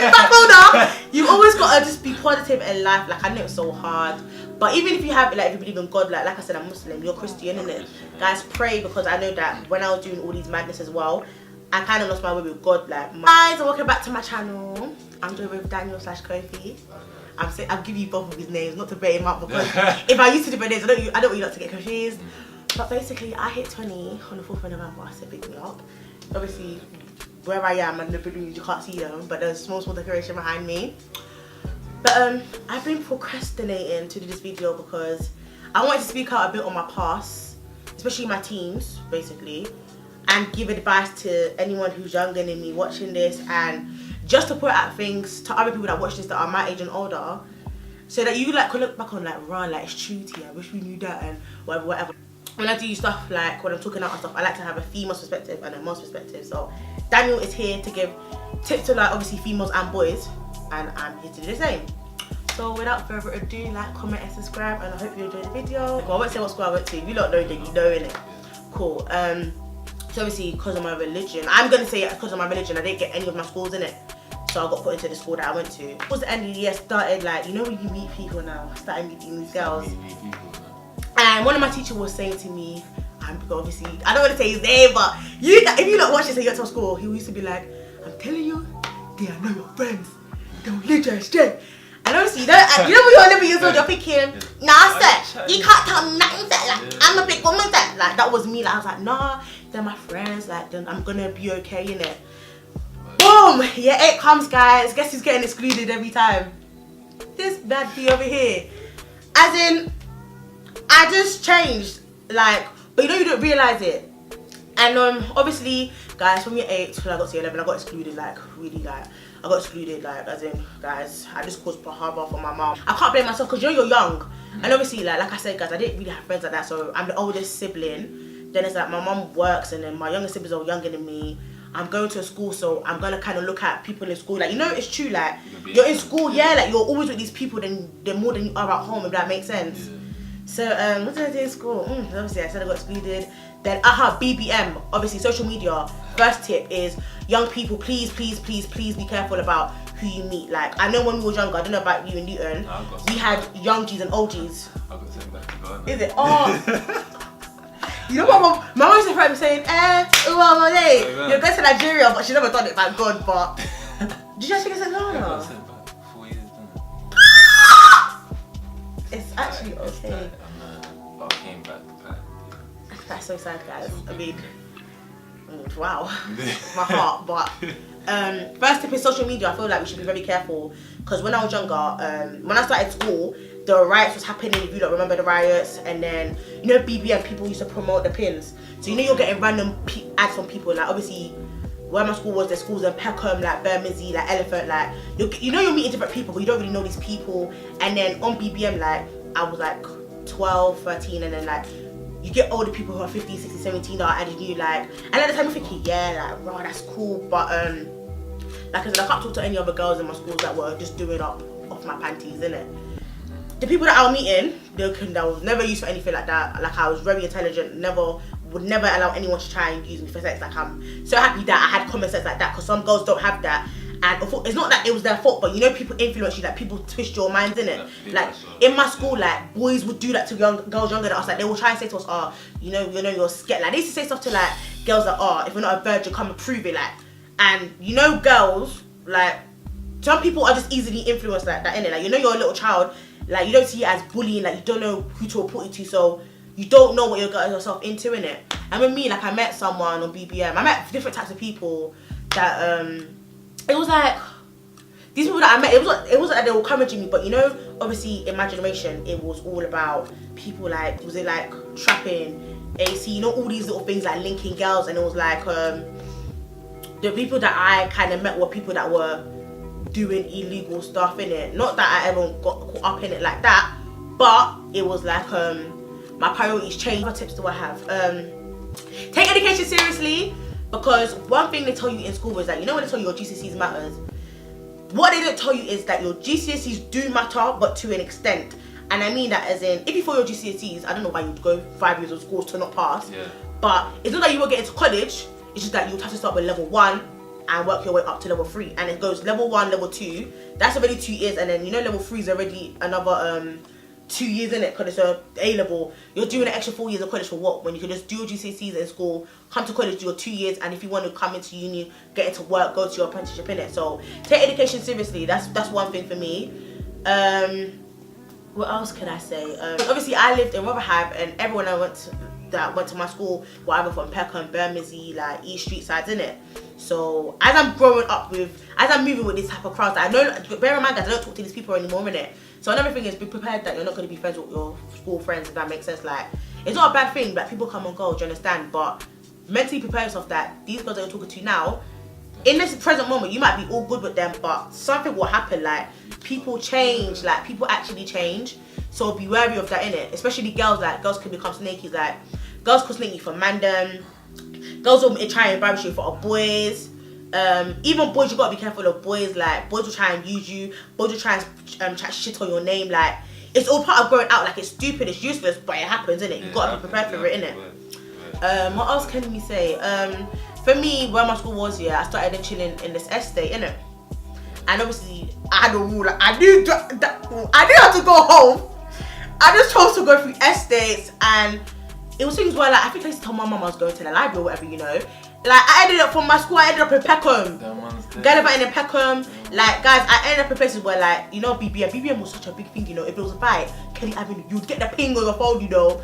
back older. You've always got to just be positive in life. Like, I know it's so hard, but even if you have, like, if you believe in God, like I said, I'm Muslim, you're Christian, innit? Guys, pray, because I know that when I was doing all these madness as well, I kind of lost my way with God. Like, guys, welcome back to my channel. I'm doing with Daniel/Kofi. I'll give you both of his names, not to bait him up, because if I used to different names, I don't want you lot to get confused. But basically, I hit 20 on the 4th of November, so pick me up. Obviously, where I am and the balloons, you can't see them, but there's a small decoration behind me. But I've been procrastinating to do this video because I wanted to speak out a bit on my past, especially my teens, basically, and give advice to anyone who's younger than me watching this, and just to put out things to other people that watch this that are my age and older, so that you like can look back on like, run, like, it's true to you, I wish we knew that, and whatever. When I do stuff, like when I'm talking out and stuff, I like to have a female perspective and a male's perspective. So Daniel is here to give tips to, like, obviously females and boys, and I'm here to do the same. So without further ado, like, comment and subscribe, and I hope you enjoyed the video. Well, I won't say what school I went to. If you don't know, then you know, innit? Cool. So obviously, because of my religion, I'm gonna say because of my religion, I didn't get any of my schools in it. So I got put into the school that I went to. Towards the end of the year, started, like, you know when you meet people now, I started meeting these girls. And one of my teachers was saying to me, obviously, I don't want to say his name, but if you not watch this and you get to school, he used to be like, I'm telling you, they are not your friends. They'll lead you astray. And obviously, you know when you're 11 years old, you're thinking, nah, sir, you can't tell me nothing, sir. Like, I'm a big woman, sir. Like, that was me. Like, I was like, nah, they're my friends. Like, then I'm gonna be okay, innit? Boom! Yeah, it comes, guys. Guess who's getting excluded every time? This bad bee over here. As in, I just changed, like, but you don't realize it. And obviously, guys, from year 8 till I got to year 11, I got excluded, like, really, like, I got excluded, like, as in, guys, I just caused harbor for my mom. I can't blame myself, because you're young, and obviously, like I said, guys, I didn't really have friends like that. So I'm the oldest sibling. Then it's like my mom works, and then my younger siblings are younger than me. I'm going to a school, so I'm gonna kind of look at people in school. Like, you know, it's true, like, you're in school, yeah, like, you're always with these people, they're more than you are at home, if that makes sense. So, what did I do in school? Obviously, I said I got excluded. Then, BBM, obviously, social media. First tip is, young people, please be careful about who you meet. Like, I know when we were younger, I don't know about you in Newton, we had young G's and old G's. I got sent back to God. Is it? Oh. You know what, my mom used to friend saying, you're going to Nigeria, but she never done it, thank God, but... Did you actually get sent to Ghana? I got sent back 4 years done. It's actually okay. But I came back. That's so sad, guys. I mean, wow, my heart. But first tip is social media. I feel like we should be very careful, because when I was younger, when I started school, the riots was happening. If you don't remember the riots, and then you know BBM, people used to promote the pins. So you know you're getting random ads from people. Like, obviously, where my school was, there's schools in Peckham, like Bermondsey, like Elephant. Like, you know you're meeting different people, but you don't really know these people. And then on BBM, like, I was like 12, 13, and then like, you get older people who are 15, 16, 17 that are adding you, like, and at the time you're thinking, yeah, like, wow, that's cool, but like I said, I can't talk to any other girls in my schools that were just doing up off my panties, innit? The people that I was meeting, that was never used for anything like that. Like, I was very intelligent, would never allow anyone to try and use me for sex. Like, I'm so happy that I had common sense like that, because some girls don't have that. And it's not that it was their fault, but you know, people influence you, like, people twist your minds, innit? Like, in my school, like, boys would do that to girls younger than us. Like, they will try and say to us, oh, you know, you're scared. Like, they used to say stuff to, like, girls that, oh, if you're not a virgin, come and prove it, like. And, you know, girls, like, some people are just easily influenced like that, innit? Like, you know, you're a little child, like, you don't see it as bullying, like, you don't know who to report it to, so you don't know what you're getting yourself into, innit? And with me, like, I met someone on BBM, I met different types of people that, it was like, these people that I met, it wasn't like they were encouraging me, but you know, obviously in my generation, it was all about people like, was it like trapping, AC, you know, all these little things like linking girls, and it was like, the people that I kind of met were people that were doing illegal stuff in it. Not that I ever got caught up in it like that, but it was like, my priorities changed. What tips do I have? Take education seriously. Because one thing they tell you in school is that, you know when they tell you your GCSEs matters, what they don't tell you is that your GCSEs do matter, but to an extent. And I mean that as in, if you fail your GCSEs, I don't know why you'd go 5 years of school to not pass. Yeah. But it's not that you won't get into college, it's just that you'll have to start with level 1 and work your way up to level 3. And it goes level 1, level 2. That's already 2 years, and then you know level 3 is already another 2 years in it because it's a A level. You're doing an extra 4 years of college for what? When you can just do your GCSEs in school, come to college, do your 2 years, and if you want to come into uni, get into work, go to your apprenticeship in it. So take education seriously. That's one thing for me. What else can I say? Obviously I lived in Rotherham, and everyone that went to my school were either from Peckham, Bermondsey, like East Street sides, innit? So as I'm moving with this type of crowds, I know, bear in mind guys, I don't talk to these people anymore, innit? So another thing is be prepared that you're not going to be friends with your school friends, if that makes sense. Like, it's not a bad thing, like people come and go, do you understand? But mentally prepare yourself that these girls that you're talking to now, in this present moment, you might be all good with them, but something will happen. Like, people change, like people actually change. So be wary of that, innit? Especially girls, like girls can become snakies. Like, girls could snake you for mandem. Girls will try and embarrass you for boys. Even boys, you gotta be careful of boys. Like, boys will try and use you. Boys will try and chat shit on your name. Like, it's all part of growing out. Like, it's stupid, it's useless, but it happens, innit? You gotta be prepared for it, innit? What else can we say? For me, where my school was, I started chilling in this estate, innit? And obviously, I had a rule. Like, I knew how to go home. I just chose to go through estates, and it was things where, like, I think I used to tell my mum I was going to the library or whatever, you know. Like, I ended up from my school, I ended up in Peckham. Gallivanting in Peckham. Like, guys, I ended up in places where, like, you know, BBM was such a big thing, you know. If there was a fight, Kelly Avenue, you'd get the ping on your phone, you know.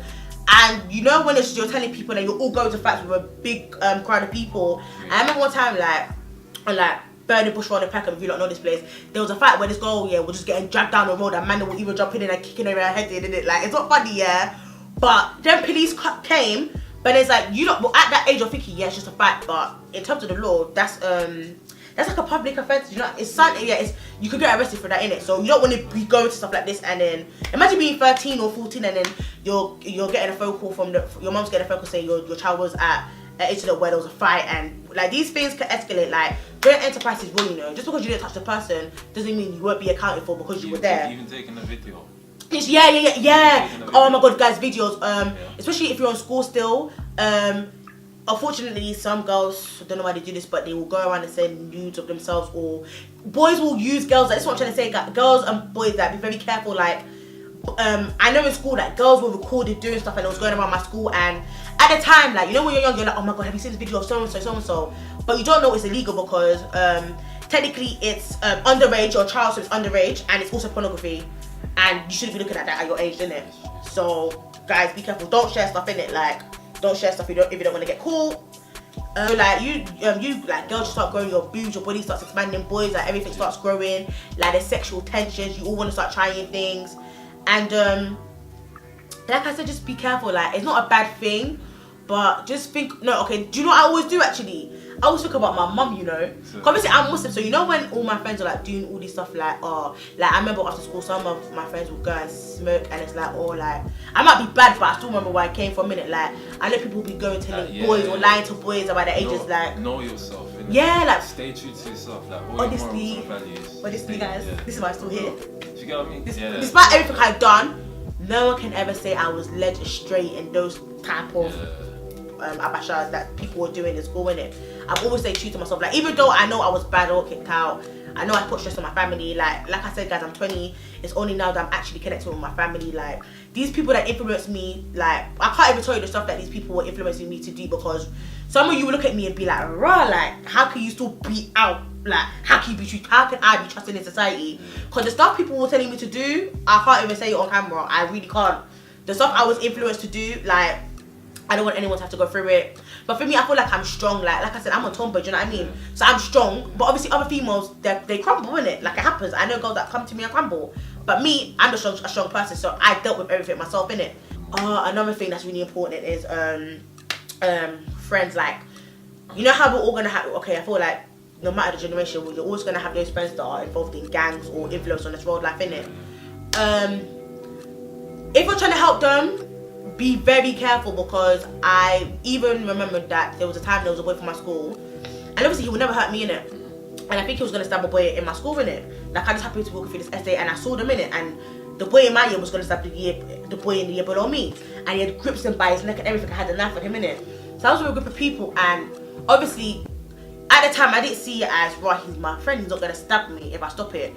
And you know when you're telling people that you're all going to fights with a big crowd of people. I remember one time, like, on Burning Bush Road in Peckham, if you don't know this place, there was a fight where this girl, was just getting dragged down the road, and man was even jumping in and kicking her head in it. Like, it's not funny, but then police came, but it's like, you know, at that age you're thinking, it's just a fight, but in terms of the law, that's like a public offence, you know. It's something, you could get arrested for that, innit? So you don't want to be going to stuff like this, and then imagine being 13 or 14 and then you're getting a phone call from your mom's getting a phone call saying your child was at an incident where there was a fight, and like these things can escalate. Like, great enterprise is wrong, you know. Just because you didn't touch the person doesn't mean you won't be accounted for because you were there. Even taking a video. Oh my god, guys, videos. Especially if you're on school still. Unfortunately, some girls, I don't know why they do this, but they will go around and send nudes of themselves, or boys will use girls. That's what I'm trying to say. Girls and boys, like, be very careful. Like, I know in school that girls were recorded doing stuff, and it was going around my school. And at the time, like, you know, when you're young, you're like, oh my god, have you seen this video of so and so? But you don't know it's illegal because technically it's underage, or child, so it's underage, and it's also pornography, and you shouldn't be looking at that at your age, innit? So guys, be careful. Don't share stuff in it. Like, don't share stuff if you don't want to get caught. Like you like, girls just start growing your boobs, your body starts expanding. Boys, like, everything starts growing. Like, there's sexual tensions. You all want to start trying things, and like I said, just be careful. Like, it's not a bad thing, but just think. No, okay. Do you know what I always do actually? I always think about my mum, you know. Obviously, I'm Muslim, so you know when all my friends are like doing all this stuff, like, like I remember after school, some of my friends would go and smoke, and it's like, like, I might be bad, but I still remember where I came from, innit? Like, I know people be going to boys or lying to boys about their ages, like. Know yourself, innit? Yeah, like. Stay true to yourself, like, all honestly, your morals and values. Honestly, guys, this is why I'm still here. Do you get what I mean? Despite everything I've done, no one can ever say I was led astray in those type of abashas that people were doing in school, innit? I've always stayed true to myself. Like, even though I know I was bad or kicked out, I know I put stress on my family. Like I said, guys, I'm 20. It's only now that I'm actually connected with my family. Like, these people that influence me, like, I can't even tell you the stuff that these people were influencing me to do, because some of you will look at me and be like, raw, like, how can you still be out? Like, how can I be trusted in society? Because the stuff people were telling me to do, I can't even say it on camera. I really can't. The stuff I was influenced to do, like, I don't want anyone to have to go through it. But for me, I feel like I'm strong. Like I said, I'm a tomboy, do you know what I mean? So I'm strong. But obviously other females, they crumble, innit? Like, it happens. I know girls that come to me and crumble. But me, I'm a strong person, so I dealt with everything myself, innit? Another thing that's really important is friends. Like, you know how we're all gonna have, okay, I feel like no matter the generation, you're always gonna have those friends that are involved in gangs or influence on this road life, innit? If you're trying to help them, be very careful, because I even remembered that there was a time there was a boy from my school, and obviously he would never hurt me, innit? And I think he was gonna stab a boy in my school, innit? Like, I just happened to walk through this essay and I saw them in it, and the boy in my year was gonna stab the boy in the year below me, and he had grips him by his neck and everything. I had a knife on him, innit? So I was with a group of people, and obviously at the time I didn't see it as, right, he's my friend, he's not gonna stab me if I stop it.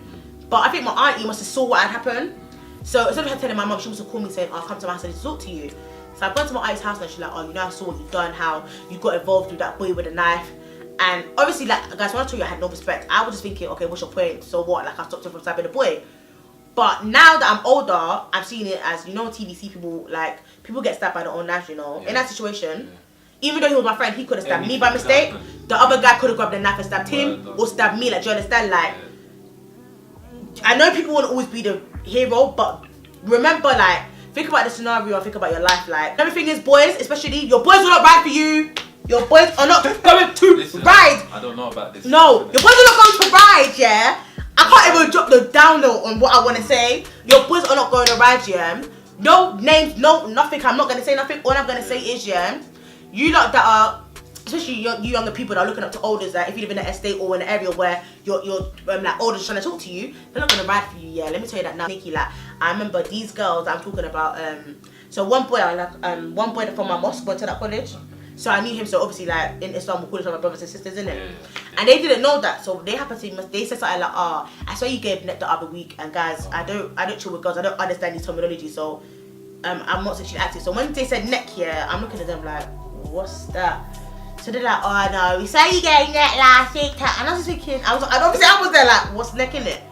But I think my auntie must have saw what had happened. So instead of her telling my mum, she must have called me saying, I'll come to my house and talk to you. So I've gone to my auntie's house and she's like, oh, you know, I saw what you've done, how you got involved with that boy with a knife. And obviously, like, guys, when I told you I had no respect, I was just thinking, okay, what's your point? So what? Like, I stopped her from stabbing the boy. But now that I'm older, I'm seeing it as, you know, TVC people, like, people get stabbed by their own knives, you know. In that situation, even though he was my friend, he could have stabbed me by mistake. The other guy could have grabbed the knife and stabbed him or stabbed me. Like, do you understand? Like, I know people won't always be the hero, but remember, like, think about the scenario and think about your life. Like, everything is, boys, especially, your boys will not ride for you. Your boys are not going to ride. I don't know about this. No, your boys are not going to ride, yeah? I can't even drop the download on what I want to say. Your boys are not going to ride, yeah? No names, no nothing. I'm not going to say nothing. All I'm going to say is, yeah, you lot that are, especially you younger people that are looking up to elders, like if you live in an estate or in an area where your like elders trying to talk to you, they're not going to ride for you, yeah? Let me tell you that now, Nikki. Like, I remember these girls that I'm talking about. So one boy, one boy from my mosque went to that college. So I knew him, so obviously, like, in Islam, we call each other brothers and sisters, innit? And they didn't know that, so they happened to, they said something like, oh, I saw you gave neck the other week, and guys, I don't chill with girls, I don't understand these terminology, so I'm not sexually active. So when they said neck here, I'm looking at them like, what's that? So they're like, oh no, we saw you gave neck last week, and I was just thinking, and obviously I was there like, what's neck in it?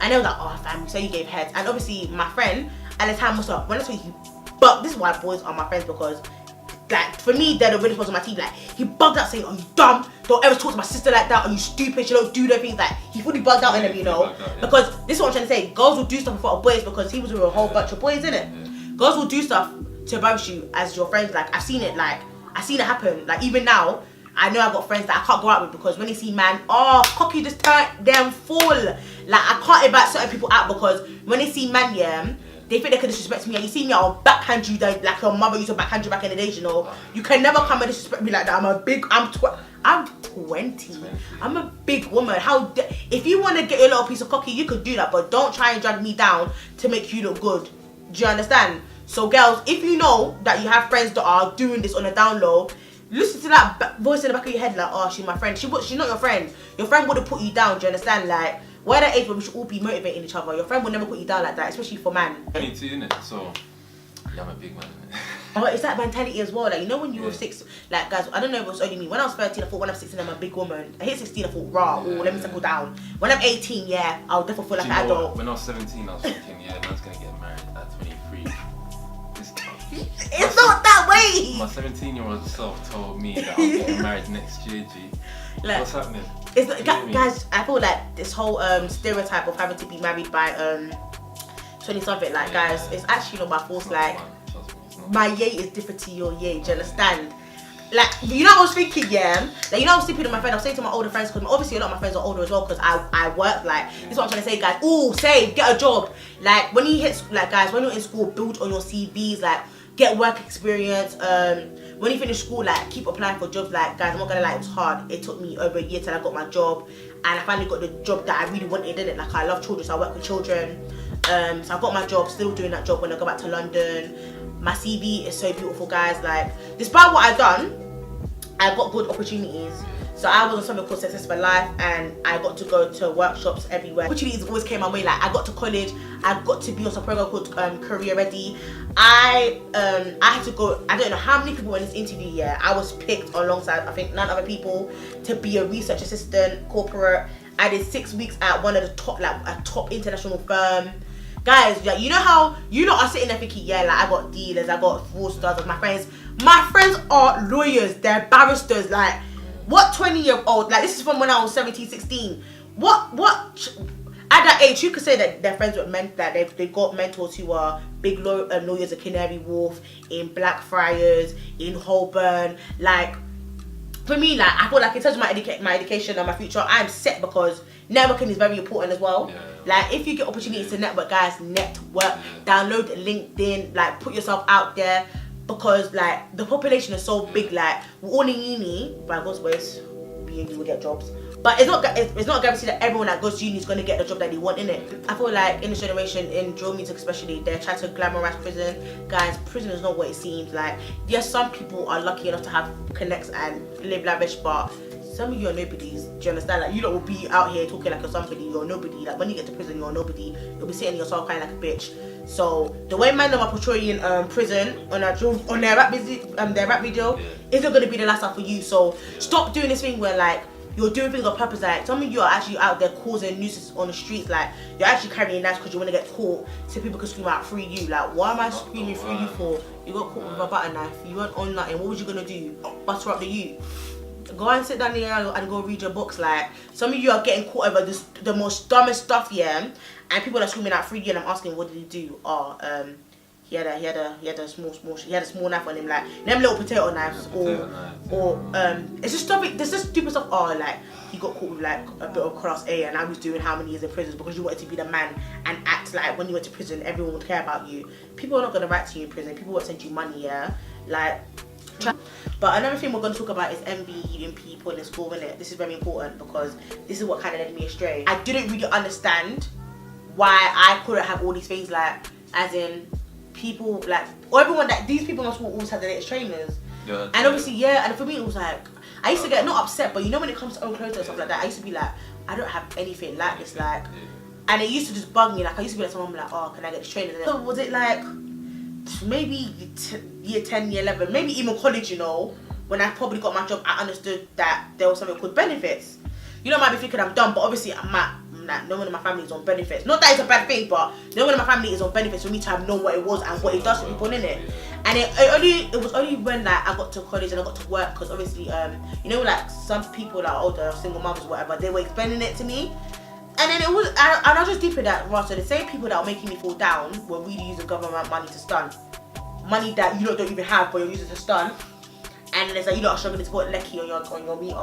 And they was like, oh fam, so you gave head. And obviously my friend at the time was like, when I told you, but this is why boys are my friends, because like, for me, they're the really ones on my team. Like, he bugged out saying, oh, you dumb, don't ever talk to my sister like that, or you stupid, you don't do those things. Like, he fully bugged out in them, you know. Because this is what I'm trying to say, girls will do stuff in front of boys because he was with a whole bunch of boys, innit? Girls will do stuff to embarrass you as your friends. Like, I've seen it happen. Like, even now, I know I've got friends that I can't go out with because when they see man, oh, cocky just turned them full. Like, I can't invite certain people out because when they see man, yeah, they think they can disrespect me, and you see me, I'll backhand you like your mother used to backhand you back in the days, you know. You can never come and disrespect me like that. I'm 20. I'm a big woman. If you want to get your little piece of cocky, you could do that, but don't try and drag me down to make you look good. Do you understand? So girls, if you know that you have friends that are doing this on a down low, listen to that voice in the back of your head like, oh, she's my friend. She's not your friend. Your friend would have put you down, do you understand? Like, we're at that age where we should all be motivating each other. Your friend will never put you down like that, especially for man. 22, innit? So, yeah, I'm a big man, innit? Oh, it's that mentality as well. Like, you know when you were 6, like, guys, I don't know if it was only me. When I was 13, I thought when I'm 16, I'm a big woman. I hit 16, I thought, rah, let me settle down. When I'm 18, yeah, I'll definitely feel like an adult. When I was 17, I was thinking, yeah, man's gonna get married at 23. It's not that way! My 17-year-old self told me that I'm getting married next year, G. Like, what's happening? It's like, guys, I feel like this whole stereotype of having to be married by 20-something, like, guys, it's actually not my fault. Like, my yay is different to your yay, do you understand? Like, you know what I was thinking, yeah? Like, you know, I was sleeping with my friend, I was saying to my older friends, because obviously a lot of my friends are older as well, because I work, like, this is what I'm trying to say, guys. Ooh, save, get a job. Like, when you hit, like, guys, when you're in school, build on your CVs, like, get work experience. When you finish school, like, keep applying for jobs. Like, guys, I'm not gonna lie, it was hard. It took me over a year till I got my job, and I finally got the job that I really wanted, didn't it? Like, I love children, so I work with children. So I got my job, still doing that job when I go back to London. My CV is so beautiful, guys. Like, despite what I've done, I got good opportunities. So I was on something called Success for Life, and I got to go to workshops everywhere. Opportunities always came my way. Like, I got to college, I got to be on some program called Career Ready. I had to go, I don't know how many people were in this interview, yeah. I was picked alongside, I think, 9 other people to be a research assistant, corporate. I did 6 weeks at one of the top, like, a top international firm. Guys, like, you know how you lot are sitting there thinking, yeah, like, I got dealers, I got fraudsters of my friends. My friends are lawyers, they're barristers. Like, what 20-year-old, like, this is from when I was 17, 16. What at that age, you could say that they're friends with men, that they got mentors who are big lawyers at Canary Wharf, in Blackfriars, in Holborn. Like, for me, like, I feel like in terms of my education and my future, I'm set because networking is very important as well. Yeah. Like, if you get opportunities to network, guys, network, download LinkedIn, like, put yourself out there, because, like, the population is so big. Like, we're all in uni, by God's grace, we will get jobs. But it's not guaranteed that everyone that goes to uni is going to get the job that they want, innit? I feel like in this generation, in drill music especially, they're trying to glamorize prison. Guys, prison is not what it seems. Like, yes, some people are lucky enough to have connects and live lavish, but some of you are nobodies. Do you understand? Like, you lot will be out here talking like you're somebody. You're nobody. Like, when you get to prison, you're nobody. You'll be sitting in your cell crying like a bitch. So the way man are portraying prison on their rap video isn't gonna be the last time for you. So stop doing this thing where like you're doing things on purpose. Like, some of you are actually out there causing nuisance on the streets. Like, you're actually carrying knives because you want to get caught so people can scream out free you. Like, what am I screaming free you for? You got caught with a butter knife. You weren't on nothing. What was you gonna do? Butter up the youth? Go and sit down there and go read your books. Like, some of you are getting caught over this, the most dumbest stuff, yeah. And people are screaming out free you, and I'm asking, what did he do? Oh, he had a small knife on him, like them little potato knives, or it's just stuff. There's just stupid stuff. Oh, like he got caught with like a bit of class A, and I was doing how many years in prison because you wanted to be the man and act like when you went to prison, everyone would care about you. People are not gonna write to you in prison. People won't send you money, yeah. Like. But another thing we're going to talk about is envying people in school, innit? This is very important because this is what kind of led me astray. I didn't really understand why I couldn't have all these things, like, as in people, like, or everyone, that these people in my school always had the latest trainers. Yeah, and obviously, yeah, and for me it was like, I used to get, not upset, but you know when it comes to own clothes and stuff like that, I used to be like, I don't have anything like this, like, and it used to just bug me. Like, I used to be like, someone like, oh, can I get this trainer? So was it like, maybe year 10, year 11, maybe even college, you know, when I probably got my job, I understood that there was something called benefits. You know, I might be thinking I'm dumb, but obviously no one in my family is on benefits. Not that it's a bad thing, but no one in my family is on benefits for me to have known what it was and what it does to people, in it. And it was only when like I got to college and I got to work, because obviously you know, like some people that are older, single mothers, whatever, they were explaining it to me. And then it was, and I just deep in that, right, so the same people that were making me fall down were really using government money to stun. Money that you don't even have, but you're using to stun. And then it's like, you lot are struggling to put lecky on your meter.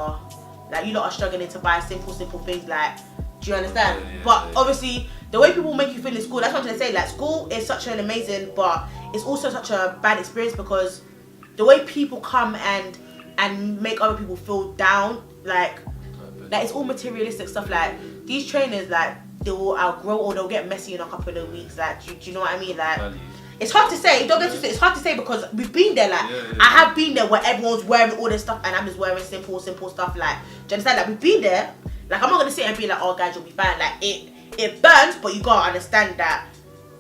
Like, you lot are struggling to buy simple things, like, do you understand? But obviously, the way people make you feel in school, that's what I'm trying to say. Like, school is such an amazing, but it's also such a bad experience, because the way people come and make other people feel down, like it's all materialistic stuff. Like, these trainers, like, they will outgrow or they'll get messy in a couple of weeks. Like, do you know what I mean? Like, it's hard to say. Don't get to say. It's hard to say because we've been there. Like, I have been there where everyone's wearing all this stuff and I'm just wearing simple stuff. Like, do you understand? Like, we've been there. Like, I'm not gonna sit and be like, oh guys, you'll be fine. Like, it burns, but you gotta understand that.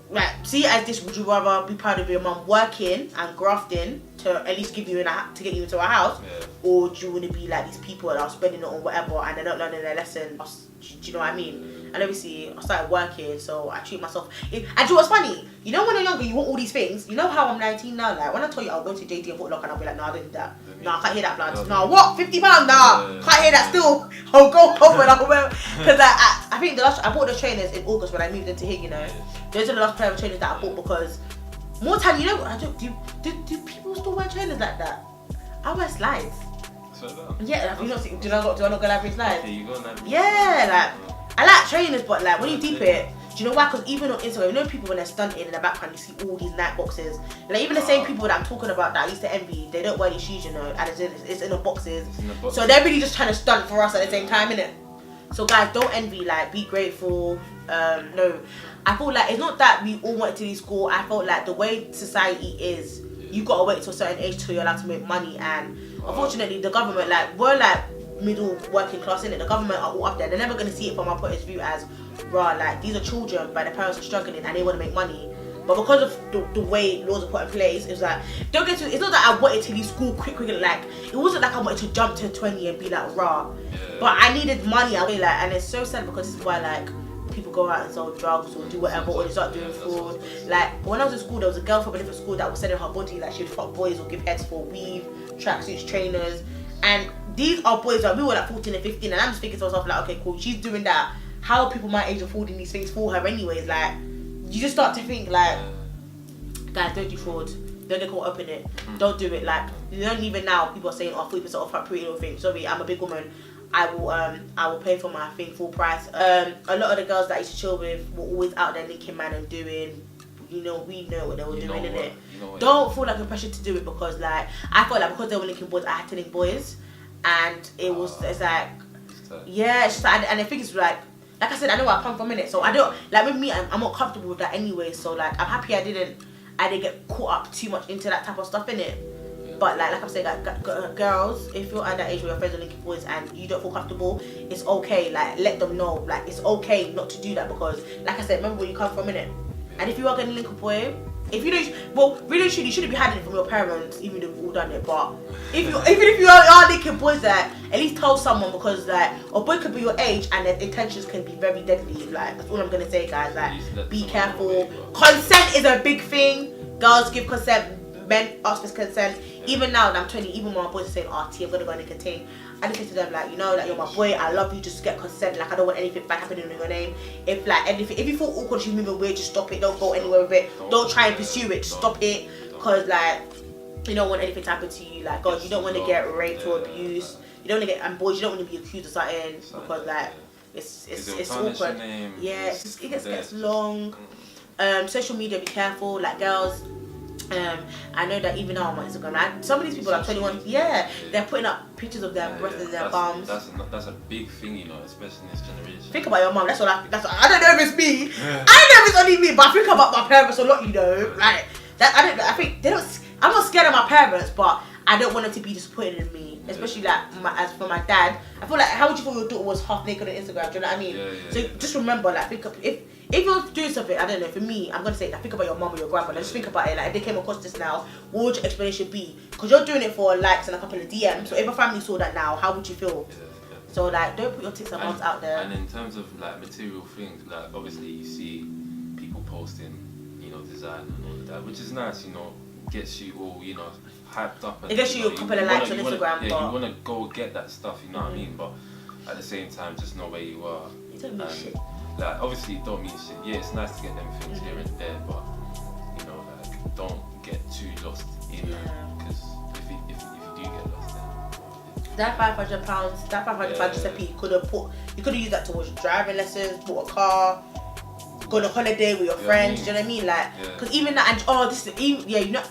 Like, see it as this: would you rather be proud of your mum working and grafting to at least give you to get you into a house, or do you want to be like these people that are spending it on whatever and they're not learning their lesson? Do you know what I mean? And obviously, I started working, so I treat myself. And do you know what's funny? You know, when you're younger, you want all these things. You know how I'm 19 now. Like, when I tell you I'll go to JD and put lock, and I'll be like, no, I don't need that. No, I can't hear that, blood. No, what? £50? Nah, can't hear that still. I'll go home and I'll wear. Because I think I bought the trainers in August when I moved into here. You know, those are the last pair of trainers that I bought, because more time. You know, do people still wear trainers like that? I wear slides. Yeah, like, do I not go library slides? Yeah, like. I like trainers, but like when you deep it, do you know why? Because even on Instagram, you know, people when they're stunting in the background, you see all these night boxes. Like, even the same people that I'm talking about that I used to envy, they don't wear these shoes, you know, and it's in the boxes. So they're really just trying to stunt for us at the same time, innit? So guys, don't envy. Like, be grateful. No, I feel like it's not that we all wanted to leave school. I felt like the way society is, you gotta wait till a certain age till you're allowed to make money, and unfortunately, the government, like, we're like middle working class, in it. The government are all up there. They're never going to see it from our point of view as raw, like, these are children but their parents are struggling and they want to make money. But because of the way laws are put in place, it's like, it's not that I wanted to leave school quickly, like, it wasn't like I wanted to jump to 20 and be like raw, but I needed money. I really, like, and it's so sad because this is why, like, people go out and sell drugs or do whatever, or they start doing fraud. Like, when I was in school, there was a girl from a different school that was selling her body, like, she'd fuck boys or give heads for weave, tracksuits, trainers. And these are boys that we were like 14 and 15, and I'm just thinking to myself, like, okay, cool, she's doing that. How are people my age affording these things for her anyways? Like, you just start to think, like, guys, don't do fraud. Don't get caught up in it. Don't do it. Like, you don't even now, people are saying, oh, 40% off her pretty little thing. Sorry, I'm a big woman. I will pay for my thing full price. A lot of the girls that I used to chill with were always out there linking man and doing, you know, we know what they were doing, innit? Don't feel like a pressure to do it, because, like, I felt like because they were linking boys, I had to link boys, and it's like, yeah, it's just, and I think it's like I said, I know where I come from, innit? So I don't, like, with me, I'm not comfortable with that anyway. So, like, I'm happy I didn't get caught up too much into that type of stuff, innit? But like I'm saying, like, girls, if you're at that age where your friends are linking boys and you don't feel comfortable, it's okay. Like, let them know. Like, it's okay not to do that because, like I said, remember where you come from, innit? And if you are going to link a boy, if you don't, well, really truly, you shouldn't be hiding it from your parents, even though we've all done it. But if you, even if you are linking boys, that at least tell someone, because like a boy could be your age and their intentions can be very deadly. Like, that's all I'm gonna say, guys. Like, be careful. Consent is a big thing. Girls give consent. Men ask for consent. Even now, I'm 20. Even when my boys are saying, "Oh, T, I'm gonna go and nicotine," I just say to them, like, you know, like, you're my boy. I love you. Just get consent. Like, I don't want anything bad happening in your name. If like anything, if you feel awkward, you're moving weird, just stop it. Don't go anywhere with it. Don't try and pursue it. Just stop it. Cause like, you don't want anything to happen to you. Like, God, you don't want to get raped or abused. You don't want to get, and boys, you don't want to be accused of something because like it's awkward. Yeah, it gets long. Social media, be careful. Like, girls. I know that even now on my Instagram, like, some of these people are 21. Yeah, they're putting up pictures of their breasts and their bums. That's a big thing, you know, especially in this generation. Think about your mum. That's what I don't know if it's me. I don't know if it's only me, but I think about my parents a lot. You know, like that. I think they don't. I'm not scared of my parents, but I don't want them to be disappointed in me. Especially like as for my dad, I feel like, how would you feel your daughter was half naked on Instagram? Do you know what I mean? So just remember, like, think of, if you're doing something, I don't know, for me, I'm gonna say, like, think about your mum or your grandma. Just think about it. Like, if they came across this now, what would your explanation be? Because you're doing it for likes and a couple of DMs. So if a family saw that now, how would you feel? So like, don't put your tits and bums out there. And in terms of like material things, like obviously you see people posting, you know, design and all of that, which is nice, you know, gets you all, you know, hyped up. And, it gets you a couple of likes on Instagram. Yeah, you wanna go get that stuff, you know what I mean? But at the same time, just know where you are. It don't mean shit. Like, obviously it don't mean shit. Yeah, it's nice to get them things here and there, but you know, like, don't get too lost in that, because if you do get lost, then that £500, that £500 just you could have used that towards driving lessons, bought a car, go on a holiday with your friends. Do you know what I mean? Like, because even that, and this is even, you know,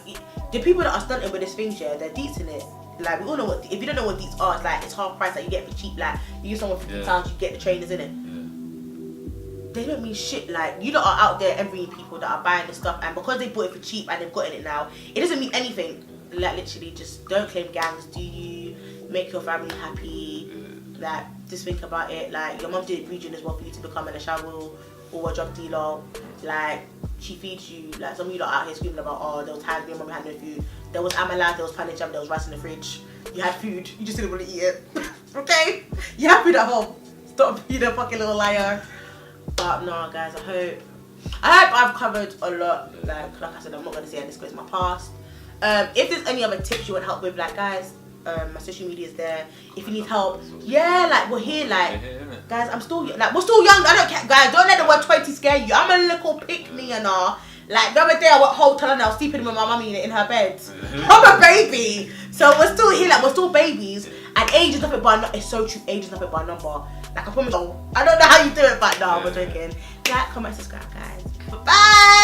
the people that are stunting with this thing, they're deets in it. Like, we all know what, if you don't know what these are, it's like, it's half price that you get for cheap. Like, you give someone £50, you get the trainers in it. They don't mean shit. Like, you lot are out there envying people that are buying this stuff, and because they bought it for cheap and they've gotten it now, it doesn't mean anything. Like, literally, just don't claim gangs. Do you make your family happy? Like, just think about it. Like, your mum did region as well for you to become an Ashawo or a drug dealer. Like, she feeds you. Like, some of you lot out here screaming about, oh, there was times your mum had no food. There was amala, there was panet jam, there was rice in the fridge. You had food, you just didn't want to eat it. Okay? You have food at home. Stop being a fucking little liar. But no, guys, I hope I've covered a lot. Like I said, I'm not gonna say I disclose my past. If there's any other tips you want help with, like, guys, my social media is there. If you need help, like, we're here. Like, guys, I'm still like, we're still young. I don't care, guys. Don't let the word 20 scare you. I'm a little pick-me and all. Like, the other day I went hotel and I was sleeping with my mummy in her bed. I'm a baby. So we're still here, like, we're still babies. And age is nothing but, it's so true, age is nothing but a number. Like, I promise, I don't know how you do it, but no, we're joking. Like, comment, subscribe, guys. Bye!